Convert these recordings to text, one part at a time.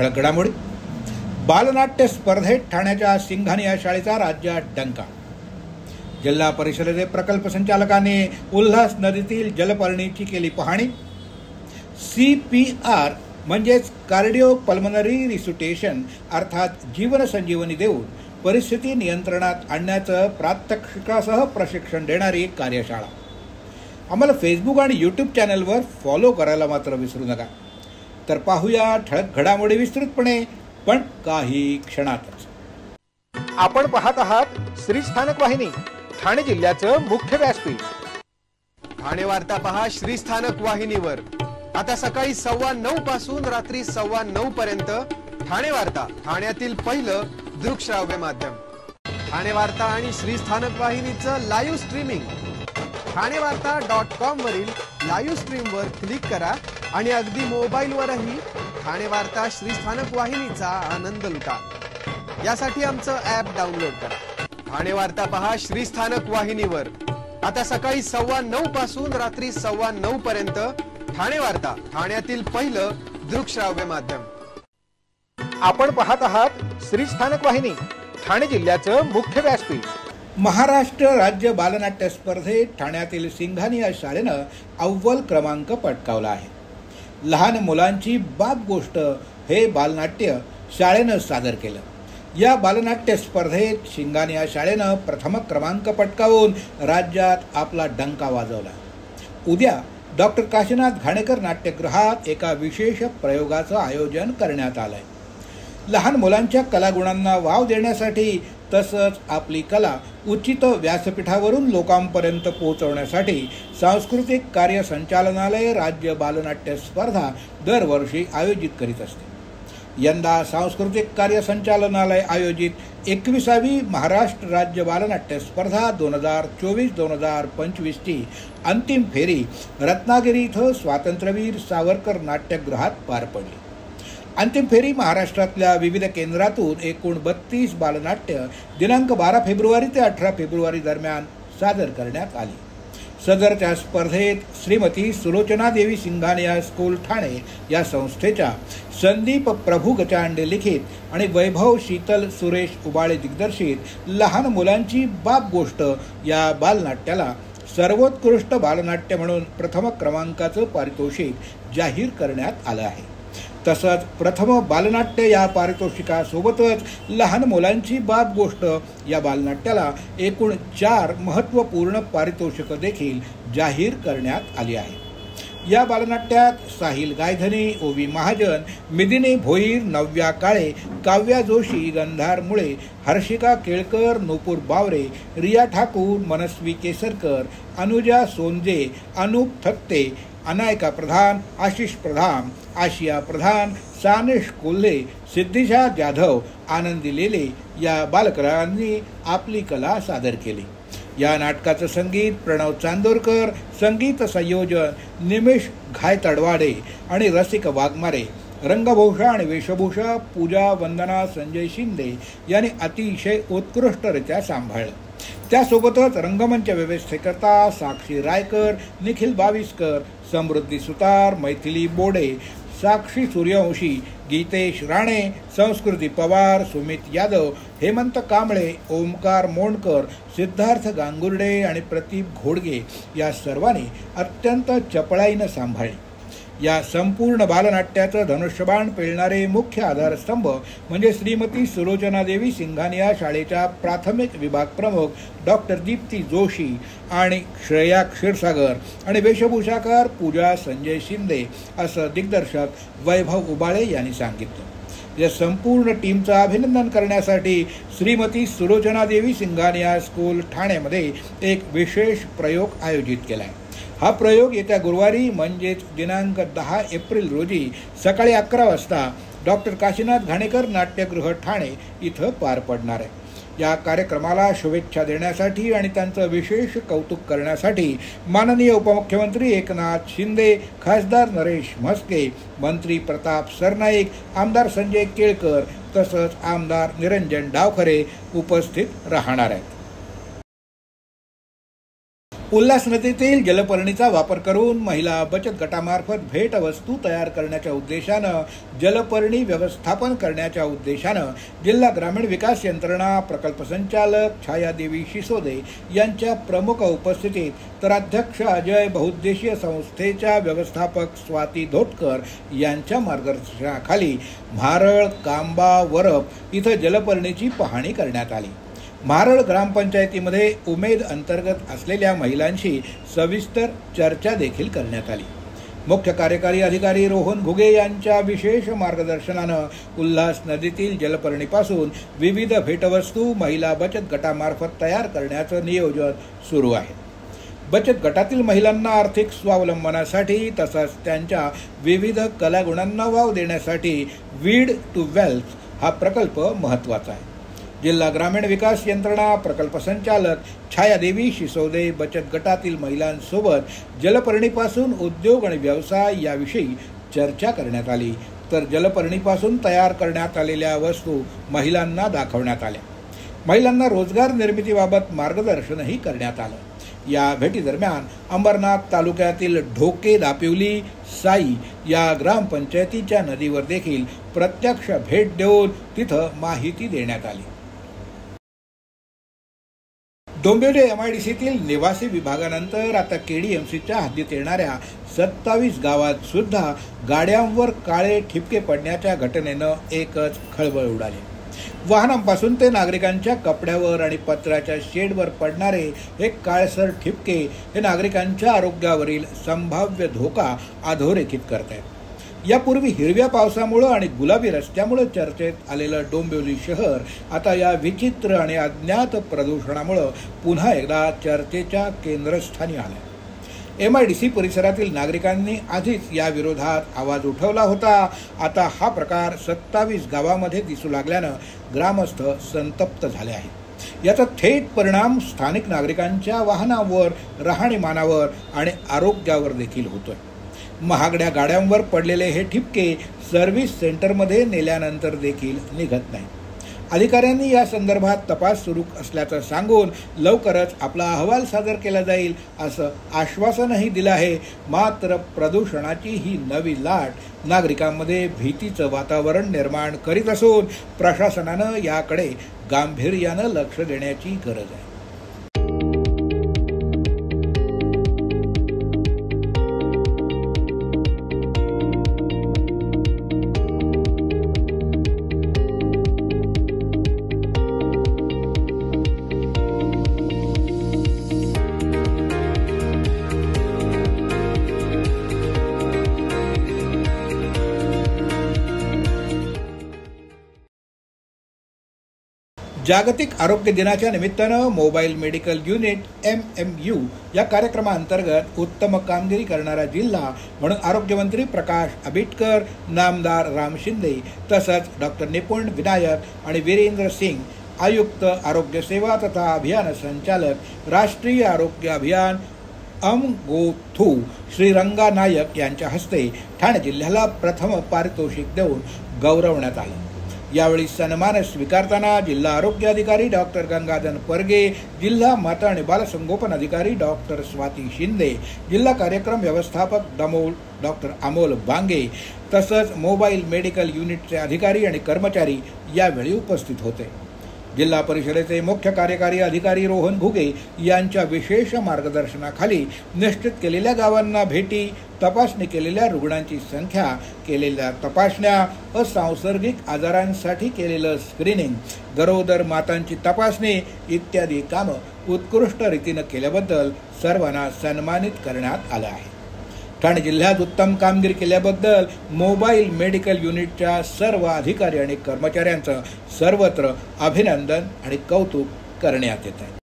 ठळक घडामोडी. बालनाट्य स्पर्धेत ठाण्याच्या सिंघानी या शाळेचा राज्यात डंका. जिल्हा परिषदेचे प्रकल्प संचालकांनी उल्हास नदीतील जलपर्णीची केली पाहणी. CPR म्हणजेच कार्डिओ पल्मनरी रिसुटेशन अर्थात जीवनसंजीवनी देऊन परिस्थिती नियंत्रणात आणण्याचं प्रात्यक्षिकासह प्रशिक्षण देणारी कार्यशाळा. आम्हाला फेसबुक आणि यूट्यूब चॅनलवर फॉलो करायला मात्र विसरू नका. तर पाहूया ठळक घडामोडी विस्तृतपणे, पण काही क्षणातच. आपण पाहत आहात श्री स्थानक वाहिनी, ठाणे जिल्ह्याचं मुख्य व्यासपीठ. ठाणे वार्ता पहा श्री स्थानक वाहिनीवर. आता सकाळी 9:15 पासून रात्री 9:15 पर्यंत ठाणे वार्ता, ठाण्यातील पहिलं दृकश्राव्य माध्यम. ठाणे वार्ता आणि श्री स्थानक वाहिनीचं लाईव्ह स्ट्रीमिंग. ठाणेवार्ता.com वरील लाईव्ह स्ट्रीमवर क्लिक करा आणि अगदी मोबाईलवरही ठाणे वार्ता श्री स्थानक वाहिनीचा आनंद लुटा. यासाठी आमचं ॲप डाउनलोड करा. ठाणे वार्ता पहा श्री स्थानक वाहिनीवर. आता सकाळी 9:15 पासून रात्री 9:15 पर्यंत ठाणे वार्ता, ठाण्यातील पहिलं दृकश्राव्य माध्यम. आपण पाहत आहात श्री स्थानक वाहिनी, ठाणे जिल्ह्याचं मुख्य व्यासपीठ. महाराष्ट्र राज्य बालनाट्य स्पर्धेत ठाण्यातील सिंघानी या शाळेनं अव्वल क्रमांक पटकावला आहे. लहान मुलांची बाप गोष्ट हे बालनाट्य शाळेनं सादर केलं. या बालनाट्य स्पर्धेत सिंघानी या शाळेनं प्रथम क्रमांक पटकावून राज्यात आपला डंका वाजवला. उद्या डॉक्टर काशीनाथ घाणेकर नाट्यगृहात एका विशेष प्रयोगाचं आयोजन करण्यात आलंय. लहान मुलांच्या कलागुणांना वाव देण्यासाठी तसंच आपली कला उचित व्यासपीठावरून लोकांपर्यंत पोहोचवण्यासाठी सांस्कृतिक कार्य संचालनालय राज्य बालनाट्य स्पर्धा दरवर्षी आयोजित करीत असते. यंदा सांस्कृतिक कार्य संचालनालय आयोजित 21वी महाराष्ट्र राज्य बालनाट्य स्पर्धा 2024-2025 ची अंतिम फेरी रत्नागिरी इथं स्वातंत्र्यवीर सावरकर नाट्यगृहात पार पडली. अंतिम फेरी महाराष्ट्रातल्या विविध केंद्रातून एकूण 32 बालनाट्य दिनांक 12 फेब्रुवारी ते 18 फेब्रुवारी दरम्यान सादर करण्यात आली. सदरच्या स्पर्धेत श्रीमती सुलोचना देवी सिंघानिया स्कूल ठाणे या संस्थेच्या संदीप प्रभू गचांडे लिखित आणि वैभव शीतल सुरेश उबाळे दिग्दर्शित लहान मुलांची बाप गोष्ट या बालनाट्याला सर्वोत्कृष्ट बालनाट्य म्हणून प्रथम क्रमांकाचं पारितोषिक जाहीर करण्यात आलं आहे. तसंच प्रथम बालनाट्य या पारितोषिकासोबतच लहान मुलांची बाप गोष्ट या बालनाट्याला एकूण 4 महत्त्वपूर्ण पारितोषिकं देखील जाहीर करण्यात आली आहे. या बालनाट्यात साहिल गायधनी, ओवी महाजन, मिदिनी भोईर, नव्या काळे, काव्या जोशी, गंधार मुळे, हर्षिका केळकर, नूपूर बावरे, रिया ठाकूर, मनस्वी केसरकर, अनुजा सोनजे, अनूप थत्ते, अनायका प्रधान, आशिष प्रधान, आशिया प्रधान, सानेश कोल्हे, सिद्धिशा जाधव, आनंदी लेले या बालकलांनी आपली कला सादर केली. या नाटकाचं संगीत प्रणव चांदोरकर, संगीत संयोजन निमेश घायतडवाडे आणि रसिक वाघमारे, रंगभूषा आणि वेशभूषा पूजा वंदना संजय शिंदे यांनी अतिशय उत्कृष्टरित्या सांभाळलं. त्यासोबतच रंगमंच व्यवस्थेकरता साक्षी रायकर, निखिल बाविस्कर, समृद्धी सुतार, मैथिली बोडे, साक्षी सूर्यवंशी, गीतेश राणे, संस्कृती पवार, सुमित यादव, हेमंत कांबळे, ओमकार मोंडकर, सिद्धार्थ गांगुर्डे आणि प्रतीप घोडगे या सर्वांनी अत्यंत चपळाईनं सांभाळली. या संपूर्ण बालनाट्याचं धनुष्यबाण पेलणारे मुख्य आधारस्तंभ म्हणजे श्रीमती सुलोचना देवी सिंघानिया शाळेच्या प्राथमिक विभाग प्रमुख डॉक्टर दीप्ती जोशी आणि श्रेया क्षीरसागर आणि वेशभूषाकार पूजा संजय शिंदे असं दिग्दर्शक वैभव उबाळे यांनी सांगितलं. या संपूर्ण टीमचं अभिनंदन करण्यासाठी श्रीमती सुलोचना देवी सिंघानिया स्कूल ठाण्यामध्ये एक विशेष प्रयोग आयोजित केला आहे. हा प्रयोग येत्या गुरुवारी म्हणजेच दिनांक 10 एप्रिल रोजी सकाळी 11 वाजता डॉक्टर काशीनाथ घाणेकर नाट्यगृह ठाणे इथं पार पडणार आहे. या कार्यक्रमाला शुभेच्छा देण्यासाठी आणि त्यांचं विशेष कौतुक करण्यासाठी माननीय उपमुख्यमंत्री एकनाथ शिंदे, खासदार नरेश म्हस्के, मंत्री प्रताप सरनाईक, आमदार संजय केळकर तसंच आमदार निरंजन डावखरे उपस्थित राहणार आहेत. उल्हास नदीतील जलपर्णीचा वापर करून महिला बचत गटामार्फत भेटवस्तू तयार करण्याच्या उद्देशानं जलपर्णी व्यवस्थापन करण्याच्या उद्देशानं जिल्हा ग्रामीण विकास यंत्रणा प्रकल्प संचालक छायादेवी शिसोदे यांच्या प्रमुख उपस्थितीत तर अध्यक्ष अजय बहुउद्देशीय संस्थेच्या व्यवस्थापक स्वाती धोटकर यांच्या मार्गदर्शनाखाली म्हारळ, कांबा, वरप इथं जलपर्णीची पाहणी करण्यात आली। म्हारळ ग्रामपंचायतीमध्ये उमेद अंतर्गत असलेल्या महिलांशी सविस्तर चर्चा देखील करण्यात आली। मुख्य कार्यकारी अधिकारी रोहन घुगे यांच्या विशेष मार्गदर्शनानं उल्हास नदीतील जलपर्णीपासून विविध भेटवस्तू महिला बचत गटामार्फत तयार करण्याचं नियोजन सुरू आहे। बचत गटातील महिलांना आर्थिक स्वावलंबनासाठी तसंच त्यांच्या विविध कलागुणांना वाव देण्यासाठी वीड टू वेल्थ हा प्रकल्प महत्त्वाचा आहे। जिल्हा ग्रामीण विकास यंत्रणा प्रकल्प संचालक छायादेवी शिसोदे बचत गटातील महिलांसोबत जलपर्णीपासून उद्योग आणि व्यवसाय याविषयी चर्चा करण्यात आली, तर जलपर्णीपासून तयार करण्यात आलेल्या वस्तू महिलांना दाखवण्यात आल्या। महिलांना रोजगार निर्मितीबाबत मार्गदर्शनही करण्यात आलं। या भेटीदरम्यान अंबरनाथ तालुक्यातील ढोके दापिवली साई या ग्रामपंचायतीच्या नदीवर देखील प्रत्यक्ष भेट देऊन तिथं माहिती देण्यात आली। डोंबिवली MIDCतील निवासी विभागानंतर आता KDMCच्या हद्दीत येणाऱ्या 27 गावात सुद्धा गाड्यांवर काळे ठिपके पडण्याच्या घटनेनं एकच खळबळ उडाली। वाहनांपासून ते नागरिकांच्या कपड्यावर आणि पत्र्याच्या शेडवर पडणारे हे काळसर ठिपके हे नागरिकांच्या आरोग्यावरील संभाव्य धोका अधोरेखित करतात। यापूर्वी हिरव्या पावसामुळे आणि गुलाबी रस्त्यामुळे चर्चेत आलेलं डोंबिवली शहर आता या विचित्र आणि अज्ञात प्रदूषणामुळे पुन्हा एकदा चर्चेच्या केंद्रस्थानी आलं। MIDC परिसरातील नागरिकांनी आधीच या विरोधात आवाज उठवला होता। आता हा प्रकार 27 गावामध्ये दिसू लागल्यानं ग्रामस्थ संतप्त झाले आहेत। याचा थेट परिणाम स्थानिक नागरिकांच्या वाहनांवर, राहणीमानावर आणि आरोग्यावर देखील होतोय। महागड्या गाड्यांवर पडलेले हे ठिपके सर्व्हिस सेंटरमध्ये नेल्यानंतर देखील निघत नाही। अधिकाऱ्यांनी या संदर्भात तपास सुरू असल्याचं सांगून लवकरच आपला अहवाल सादर केला जाईल असं आश्वासनही दिलं आहे। मात्र प्रदूषणाची ही नवी लाट नागरिकांमध्ये भीतीचं वातावरण निर्माण करीत असून प्रशासनानं याकडे गांभीर्यानं लक्ष देण्याची गरज आहे। जागतिक आरोग्य दिनाच्या निमित्तानं मोबाईल मेडिकल युनिट MMU या कार्यक्रमाअंतर्गत उत्तम कामगिरी करणारा जिल्हा म्हणून आरोग्यमंत्री प्रकाश आंबेडकर, नामदार राम शिंदे तसंच डॉक्टर निपुण विनायक आणि वीरेंद्र सिंग, आयुक्त आरोग्य सेवा तथा अभियान संचालक राष्ट्रीय आरोग्य अभियान अमगोथू श्रीरंगा नायक यांच्या हस्ते ठाणे जिल्ह्याला प्रथम पारितोषिक देऊन गौरवण्यात आलं। यावेळी सन्मान स्वीकारताना जिल्हा आरोग्य अधिकारी डॉक्टर गंगाधर परगे, जिल्हा माता आणि बालसंगोपन अधिकारी डॉक्टर स्वाती शिंदे, जिल्हा कार्यक्रम व्यवस्थापक डॉक्टर अमोल बांगे तसंच मोबाईल मेडिकल युनिटचे अधिकारी आणि कर्मचारी यावेळी उपस्थित होते। जिल्हा परिषदेचे मुख्य कार्यकारी अधिकारी रोहन घुगे यांच्या विशेष मार्गदर्शनाखाली निश्चित केलेल्या गावांना भेटी, तपासणी केलेल्या रुग्णांची संख्या, केलेल्या तपासण्या, असंसर्गिक आजारांसाठी केलेलं स्क्रीनिंग, गरोदर मातांची तपासणी इत्यादी कामं उत्कृष्ट रीतीनं केल्याबद्दल सर्वांना सन्मानित करण्यात आलं आहे। ठाणे जिल्ह्यात उत्तम कामगिरी केल्याबद्दल मोबाईल मेडिकल युनिटच्या सर्व अधिकारी आणि कर्मचाऱ्यांचं सर्वत्र अभिनंदन आणि कौतुक करण्यात येत आहे।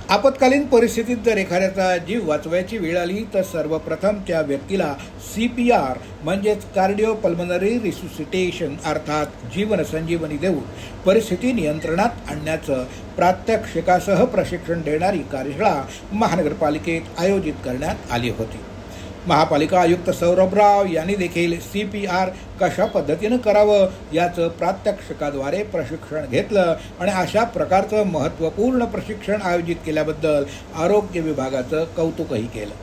आपत्कालीन परिस्थितीत जर एखाद्याचा जीव वाचवायची वेळ आली तर सर्वप्रथम त्या व्यक्तीला CPR म्हणजेच कार्डिओपल्मनरी रिसुसिटेशन अर्थात जीवन संजीवनी देऊन परिस्थिती नियंत्रणात आणण्याचं प्रात्यक्षिकासह प्रशिक्षण देणारी कार्यशाळा महानगरपालिकेत आयोजित करण्यात आली होती। महापालिका आयुक्त सौरभ राव यांनी देखील CPR कशा पद्धतीनं करावं याचं प्रात्यक्षिकाद्वारे प्रशिक्षण घेतलं आणि अशा प्रकारचं महत्त्वपूर्ण प्रशिक्षण आयोजित केल्याबद्दल आरोग्य विभागाचं कौतुकही केलं.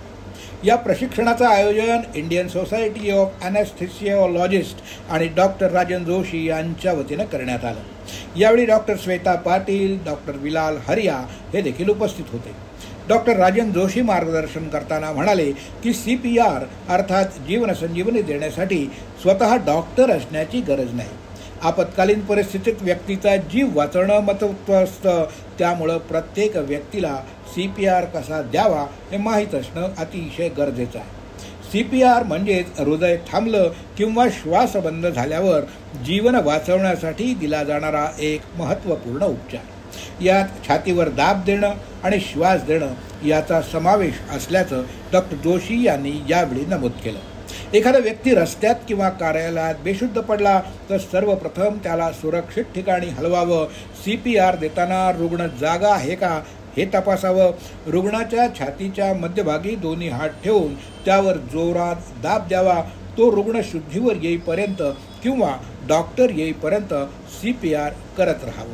या प्रशिक्षणाचं आयोजन इंडियन सोसायटी ऑफ ॲनेस्थेसिओलॉजिस्ट आणि डॉक्टर राजन जोशी यांच्या वतीनं करण्यात आलं. यावेळी डॉक्टर श्वेता पाटील, डॉक्टर विलाल हरिया हे देखील उपस्थित होते. डॉक्टर राजन जोशी मार्गदर्शन करताना म्हणाले की CPR अर्थात जीवनसंजीवनी देण्यासाठी स्वतः डॉक्टर असण्याची गरज नाही. आपत्कालीन परिस्थितीत व्यक्तीचा जीव वाचवणं महत्त्वाचं असतं. त्यामुळं प्रत्येक व्यक्तीला CPR कसा द्यावा हे माहीत असणं अतिशय गरजेचं आहे. CPR म्हणजेच हृदय थांबलं किंवा श्वास बंद झाल्यावर जीवन वाचवण्यासाठी दिला जाणारा एक महत्त्वपूर्ण उपचार. यात छातीवर दाब देणं आणि श्वास देणं याचा समावेश असल्याचं डॉक्टर जोशी यांनी यावेळी नमूद केलं. एखादा व्यक्ती रस्त्यात किंवा कार्यालयात बेशुद्ध पडला तर सर्वप्रथम त्याला सुरक्षित ठिकाणी हलवावं. CPR देताना रुग्ण जागा आहे का हे तपासावं. रुग्णाच्या छातीच्या मध्यभागी दोन्ही हात ठेवून त्यावर जोरात दाब द्यावा. तो रुग्ण शुद्धीवर येईपर्यंत किंवा डॉक्टर येईपर्यंत CPR करत राहावं.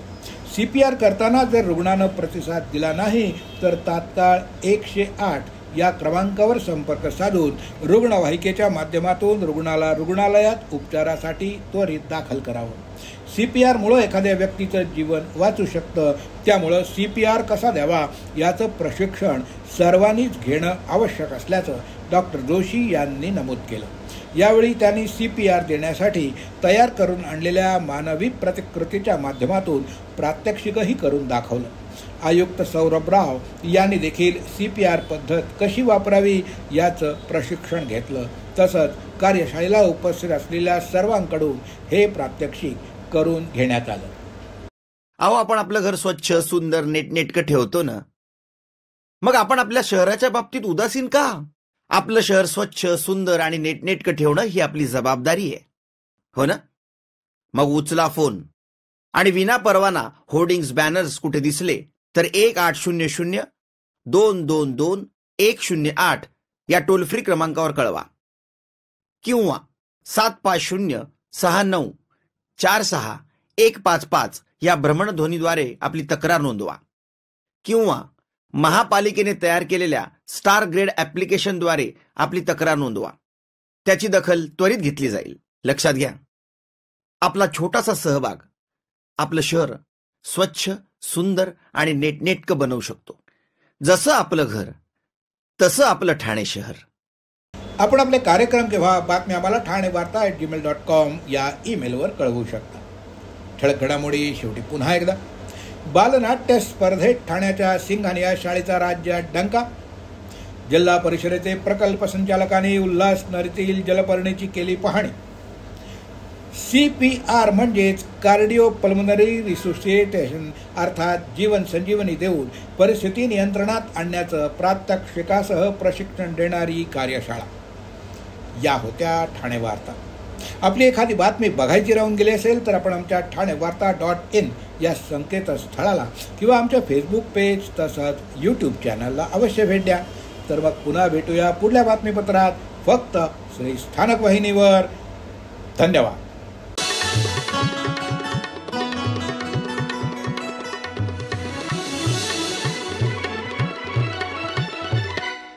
CPR करताना जर रुग्णानं प्रतिसाद दिला नाही तर तात्काळ 108 या क्रमांकावर संपर्क साधून रुग्णवाहिकेच्या माध्यमातून रुग्णाला रुग्णालयात उपचारासाठी त्वरित दाखल करावं. CPR मुळे एखाद्या व्यक्तीचं जीवन वाचू शकतं. त्यामुळं CPR कसा द्यावा याचं प्रशिक्षण सर्वांनीच घेणं आवश्यक असल्याचं डॉक्टर जोशी यांनी नमूद केलं. यावेळी त्यांनी CPR देण्यासाठी तयार करून आणलेल्या मानवी प्रतिकृतीच्या माध्यमातून प्रात्यक्षिकही करून दाखवलं. आयुक्त सौरभ राव यांनी देखील CPR पद्धत कशी वापरावी याचं प्रशिक्षण घेतलं. तसंच कार्यशाळेला उपस्थित असलेल्या सर्वांकडून हे प्रात्यक्षिक करून घेण्यात आलं. अहो, आपण आपलं घर स्वच्छ, सुंदर, नेटनेटकं ठेवतो ना, मग आपण आपल्या शहराच्या बाबतीत उदासीन का? आपलं शहर स्वच्छ, सुंदर आणि नेटनेटकं ठेवणं ही आपली जबाबदारी आहे, हो ना? मग उचला फोन आणि विना परवाना होर्डिंग्स, बॅनर्स कुठे दिसले तर 1800-222-108 या टोल फ्री क्रमांकावर कळवा किंवा 750-6946-155 या भ्रमणध्वनीद्वारे आपली तक्रार नोंदवा किंवा महापालिकेने तयार केलेल्या स्टार ग्रेड ॲप्लिकेशनद्वारे आपली तक्रार नोंदवा. त्याची दखल त्वरित घेतली जाईल. लक्षात घ्या, आपला छोटासा सहभाग आपलं शहर स्वच्छ, सुंदर आणि नेटनेटकं बनवू शकतो. जसं आपलं घर तसं आपलं ठाणे शहर. आपण आपले कार्यक्रम किंवा बातम्या आम्हाला ठाणेवार्ता@gmail.com या ईमेलवर कळवू शकता. ठळक घडामोडी शेवटी पुन्हा एकदा. बालनाट्य स्पर्धेत ठाण्याच्या सिंघानी या शाळेचा राज्यात डंका. जिल्हा परिषदेचे प्रकल्प संचालकांनी उल्हास नदीतील जलपर्णीची केली पाहणी. CPR म्हणजेच कार्डिओपल्मोनरी रिसोसिएटेशन अर्थात जीवन संजीवनी देऊन परिस्थिती नियंत्रणात आणण्याचं प्रात्यक्षिकासह प्रशिक्षण देणारी कार्यशाळा. या होत्या ठाणे वार्ता. आपली एखादी बातमी बघायची राहून गेली असेल तर आपण आमच्या ठाणेवार्ता.in या संकेतस्थळाला किंवा आमच्या फेसबुक पेज तसंच YouTube चॅनलला अवश्य भेट द्या. तर मग पुन्हा भेटूया पुढल्या बातमीपत्रात फक्त श्री स्थानक वाहिनीवर. धन्यवाद.